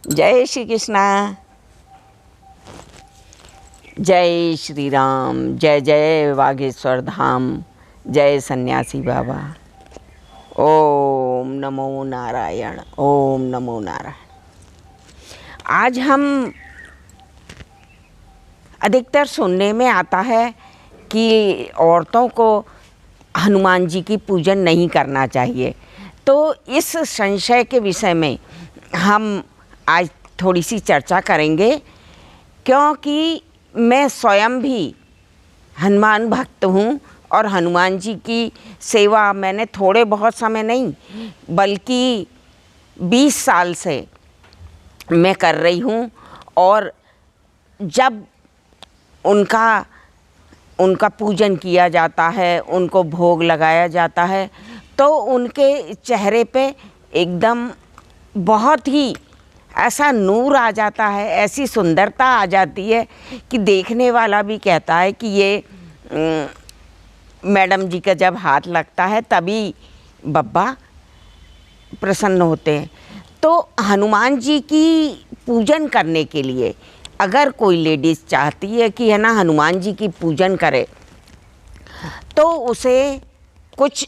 जय श्री कृष्णा। जय श्री राम। जय जय वागेश्वर धाम। जय सन्यासी बाबा। ओम नमो नारायण। ओम नमो नारायण। आज हम अधिकतर सुनने में आता है कि औरतों को हनुमान जी की पूजन नहीं करना चाहिए। तो इस संशय के विषय में हम आज थोड़ी सी चर्चा करेंगे, क्योंकि मैं स्वयं भी हनुमान भक्त हूँ और हनुमान जी की सेवा मैंने थोड़े बहुत समय नहीं बल्कि 20 साल से मैं कर रही हूँ। और जब उनका पूजन किया जाता है, उनको भोग लगाया जाता है, तो उनके चेहरे पे एकदम बहुत ही ऐसा नूर आ जाता है, ऐसी सुंदरता आ जाती है कि देखने वाला भी कहता है कि ये मैडम जी का जब हाथ लगता है तभी बब्बा प्रसन्न होते हैं। तो हनुमान जी की पूजन करने के लिए अगर कोई लेडीज़ चाहती है कि है ना हनुमान जी की पूजन करे, तो उसे कुछ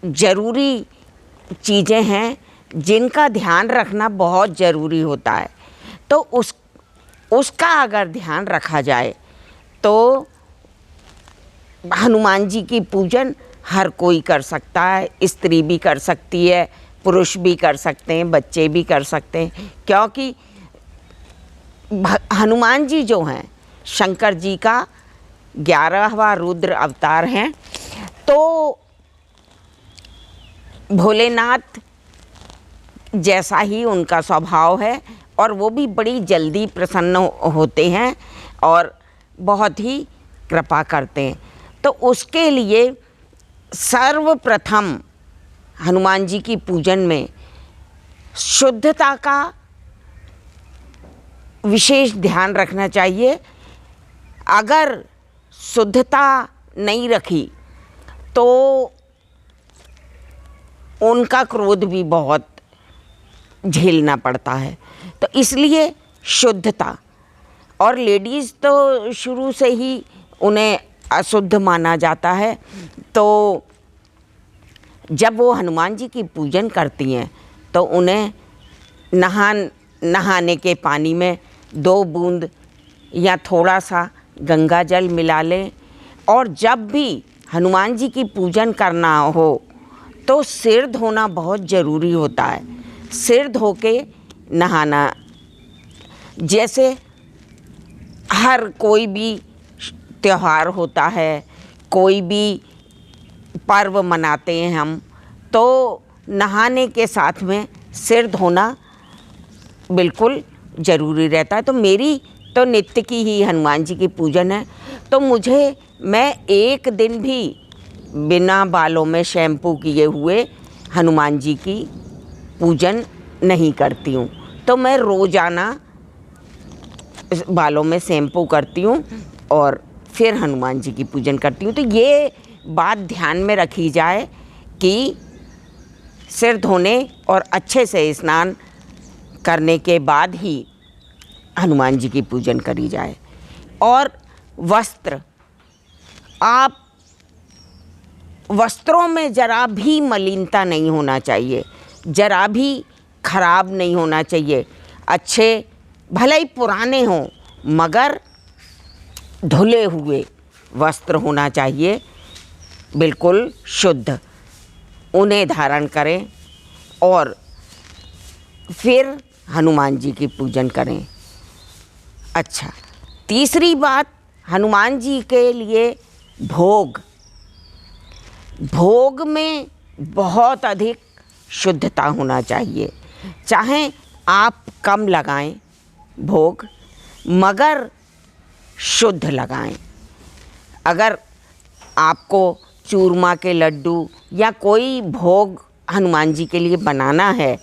ज़रूरी चीज़ें हैं जिनका ध्यान रखना बहुत ज़रूरी होता है। तो उसका अगर ध्यान रखा जाए तो हनुमान जी की पूजन हर कोई कर सकता है। स्त्री भी कर सकती है, पुरुष भी कर सकते हैं, बच्चे भी कर सकते हैं, क्योंकि हनुमान जी जो हैं शंकर जी का 11वां रुद्र अवतार हैं। तो भोलेनाथ जैसा ही उनका स्वभाव है और वो भी बड़ी जल्दी प्रसन्न होते हैं और बहुत ही कृपा करते हैं। तो उसके लिए सर्वप्रथम हनुमान जी की पूजन में शुद्धता का विशेष ध्यान रखना चाहिए। अगर शुद्धता नहीं रखी तो उनका क्रोध भी बहुत झेलना पड़ता है। तो इसलिए शुद्धता, और लेडीज़ तो शुरू से ही उन्हें अशुद्ध माना जाता है। तो जब वो हनुमान जी की पूजन करती हैं तो उन्हें नहाने के पानी में 2 बूंद या थोड़ा सा गंगा जल मिला लें। और जब भी हनुमान जी की पूजन करना हो तो सिर धोना बहुत ज़रूरी होता है। सिर धो के नहाना, जैसे हर कोई भी त्यौहार होता है, कोई भी पर्व मनाते हैं हम, तो नहाने के साथ में सिर धोना बिल्कुल ज़रूरी रहता है। तो मेरी तो नित्य की ही हनुमान जी की पूजन है। तो मैं एक दिन भी बिना बालों में शैम्पू किए हुए हनुमान जी की पूजन नहीं करती हूँ। तो मैं रोज़ाना बालों में शैम्पू करती हूँ और फिर हनुमान जी की पूजन करती हूँ। तो ये बात ध्यान में रखी जाए कि सिर धोने और अच्छे से स्नान करने के बाद ही हनुमान जी की पूजन करी जाए। और वस्त्र, आप वस्त्रों में ज़रा भी मलिनता नहीं होना चाहिए, ज़रा भी खराब नहीं होना चाहिए। अच्छे भले ही पुराने हों मगर धुले हुए वस्त्र होना चाहिए, बिल्कुल शुद्ध, उन्हें धारण करें और फिर हनुमान जी की पूजन करें। अच्छा, तीसरी बात, हनुमान जी के लिए भोग में बहुत अधिक शुद्धता होना चाहिए। चाहे आप कम लगाएं भोग, मगर शुद्ध लगाएं। अगर आपको चूरमा के लड्डू या कोई भोग हनुमान जी के लिए बनाना है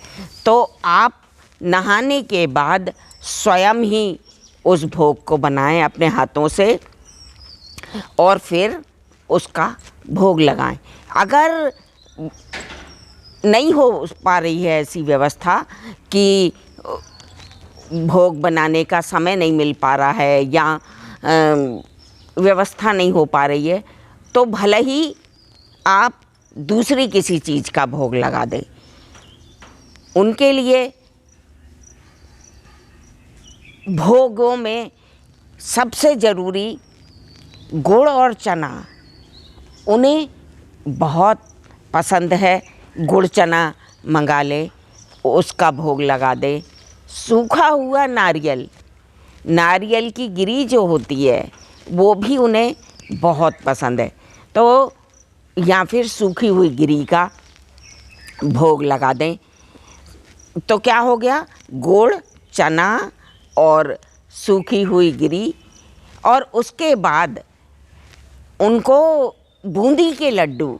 तो आप नहाने के बाद स्वयं ही उस भोग को बनाएं अपने हाथों से और फिर उसका भोग लगाएं। अगर नहीं हो पा रही है ऐसी व्यवस्था कि भोग बनाने का समय नहीं मिल पा रहा है या व्यवस्था नहीं हो पा रही है, तो भले ही आप दूसरी किसी चीज़ का भोग लगा दें। उनके लिए भोगों में सबसे ज़रूरी गुड़ और चना उन्हें बहुत पसंद है। गुड़ चना मंगा ले, उसका भोग लगा दे। सूखा हुआ नारियल, नारियल की गिरी जो होती है वो भी उन्हें बहुत पसंद है, तो या फिर सूखी हुई गिरी का भोग लगा दें। तो क्या हो गया, गुड़, चना और सूखी हुई गिरी। और उसके बाद उनको बूंदी के लड्डू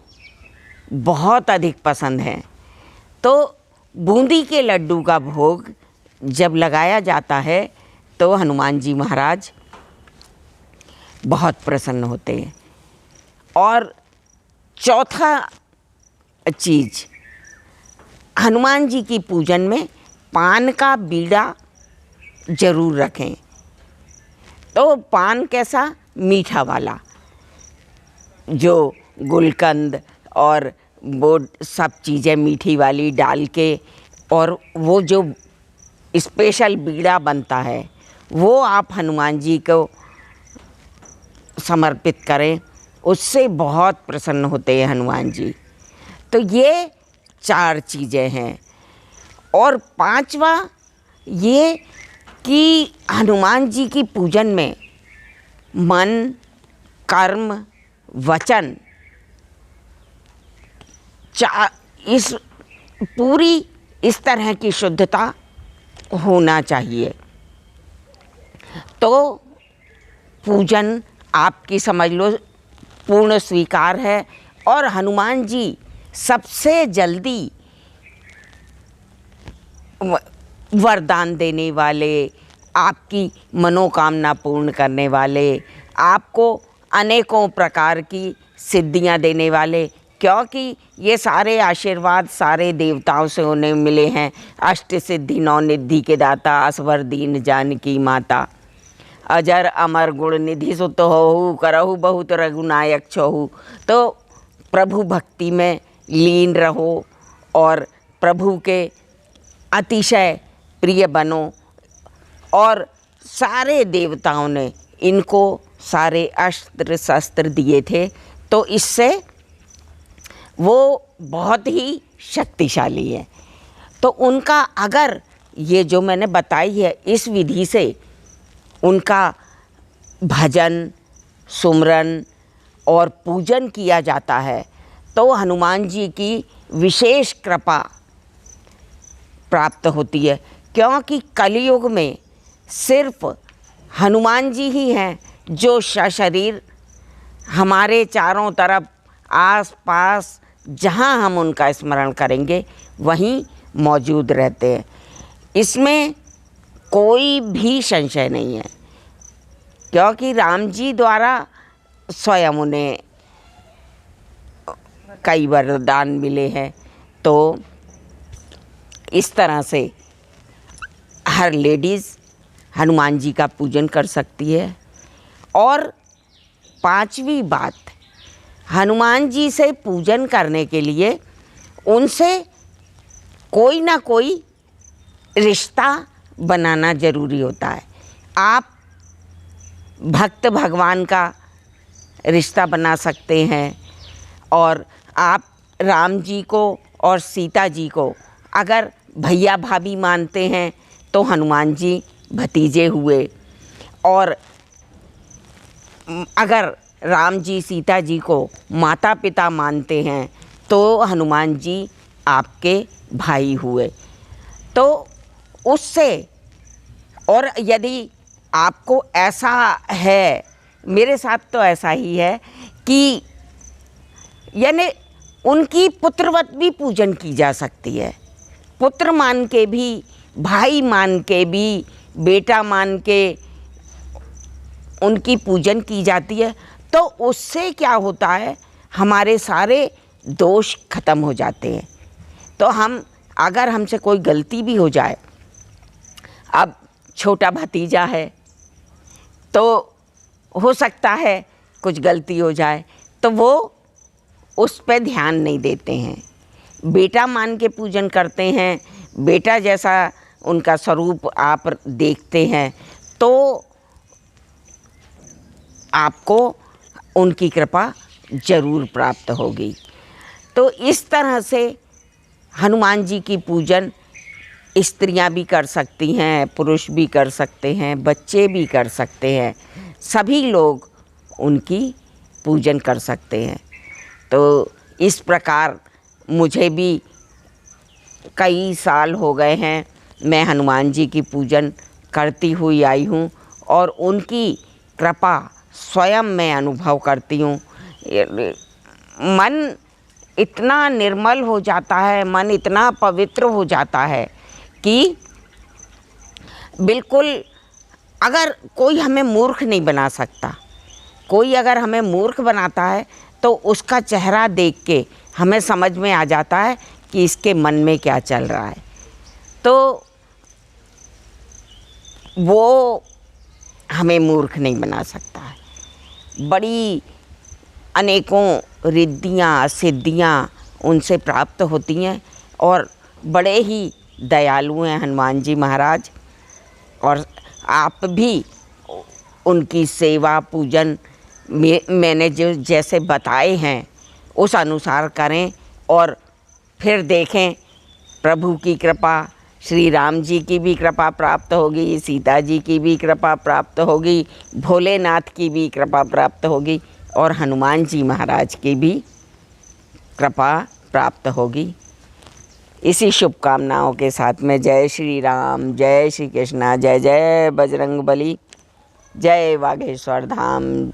बहुत अधिक पसंद हैं, तो बूंदी के लड्डू का भोग जब लगाया जाता है तो हनुमान जी महाराज बहुत प्रसन्न होते हैं। और चौथा चीज़, हनुमान जी की पूजन में पान का बीड़ा ज़रूर रखें। तो पान कैसा, मीठा वाला, जो गुलकंद और वो सब चीज़ें मीठी वाली डाल के, और वो जो स्पेशल बीड़ा बनता है वो आप हनुमान जी को समर्पित करें, उससे बहुत प्रसन्न होते हैं हनुमान जी। तो ये 4 चीज़ें हैं। और 5वां ये कि हनुमान जी की पूजन में मन, कर्म, वचन इस पूरी इस तरह की शुद्धता होना चाहिए। तो पूजन आपकी समझ लो पूर्ण स्वीकार है। और हनुमान जी सबसे जल्दी वरदान देने वाले, आपकी मनोकामना पूर्ण करने वाले, आपको अनेकों प्रकार की सिद्धियां देने वाले, क्योंकि ये सारे आशीर्वाद सारे देवताओं से उन्हें मिले हैं। अष्ट सिद्धि 9 निधि के दाता, असवर दीन जानकी माता, अजर अमर गुण निधि सुत होहु, करहु बहुत रघुनायक छोहु। तो प्रभु भक्ति में लीन रहो और प्रभु के अतिशय प्रिय बनो। और सारे देवताओं ने इनको सारे अस्त्र शस्त्र दिए थे, तो इससे वो बहुत ही शक्तिशाली है। तो उनका अगर ये जो मैंने बताई है इस विधि से उनका भजन, सुमरन और पूजन किया जाता है, तो हनुमान जी की विशेष कृपा प्राप्त होती है। क्योंकि कलयुग में सिर्फ हनुमान जी ही हैं जो सशरीर हमारे चारों तरफ आस पास जहाँ हम उनका स्मरण करेंगे वहीं मौजूद रहते हैं। इसमें कोई भी संशय नहीं है, क्योंकि राम जी द्वारा स्वयं उन्हें कई वरदान मिले हैं। तो इस तरह से हर लेडीज़ हनुमान जी का पूजन कर सकती है। और 5वीं बात, हनुमान जी से पूजन करने के लिए उनसे कोई ना कोई रिश्ता बनाना ज़रूरी होता है। आप भक्त भगवान का रिश्ता बना सकते हैं, और आप राम जी को और सीता जी को अगर भैया भाभी मानते हैं तो हनुमान जी भतीजे हुए, और अगर राम जी सीता जी को माता पिता मानते हैं तो हनुमान जी आपके भाई हुए। तो उससे, और यदि आपको ऐसा है, मेरे साथ तो ऐसा ही है कि यानी उनकी पुत्रवत भी पूजन की जा सकती है। पुत्र मान के भी, भाई मान के भी, बेटा मान के उनकी पूजन की जाती है। तो उससे क्या होता है, हमारे सारे दोष खत्म हो जाते हैं। तो हम, अगर हमसे कोई गलती भी हो जाए, अब छोटा भतीजा है तो हो सकता है कुछ गलती हो जाए, तो वो उस पे ध्यान नहीं देते हैं। बेटा मान के पूजन करते हैं, बेटा जैसा उनका स्वरूप आप देखते हैं तो आपको उनकी कृपा जरूर प्राप्त होगी। तो इस तरह से हनुमान जी की पूजन स्त्रियां भी कर सकती हैं, पुरुष भी कर सकते हैं, बच्चे भी कर सकते हैं, सभी लोग उनकी पूजन कर सकते हैं। तो इस प्रकार मुझे भी कई साल हो गए हैं, मैं हनुमान जी की पूजन करती हुई आई हूँ और उनकी कृपा स्वयं मैं अनुभव करती हूँ। मन इतना निर्मल हो जाता है, मन इतना पवित्र हो जाता है कि बिल्कुल, अगर कोई हमें मूर्ख नहीं बना सकता, कोई अगर हमें मूर्ख बनाता है तो उसका चेहरा देख के हमें समझ में आ जाता है कि इसके मन में क्या चल रहा है। तो वो हमें मूर्ख नहीं बना सकता है। बड़ी अनेकों रिद्धियाँ सिद्धियाँ उनसे प्राप्त होती हैं और बड़े ही दयालु हैं हनुमान जी महाराज। और आप भी उनकी सेवा पूजन मैंने जो जैसे बताए हैं उस अनुसार करें और फिर देखें प्रभु की कृपा, श्री राम जी की भी कृपा प्राप्त होगी, सीता जी की भी कृपा प्राप्त होगी, भोलेनाथ की भी कृपा प्राप्त होगी और हनुमान जी महाराज की भी कृपा प्राप्त होगी। इसी शुभकामनाओं के साथ में जय श्री राम, जय श्री कृष्णा, जय जय बजरंग बली, जय बागेश्वर धाम।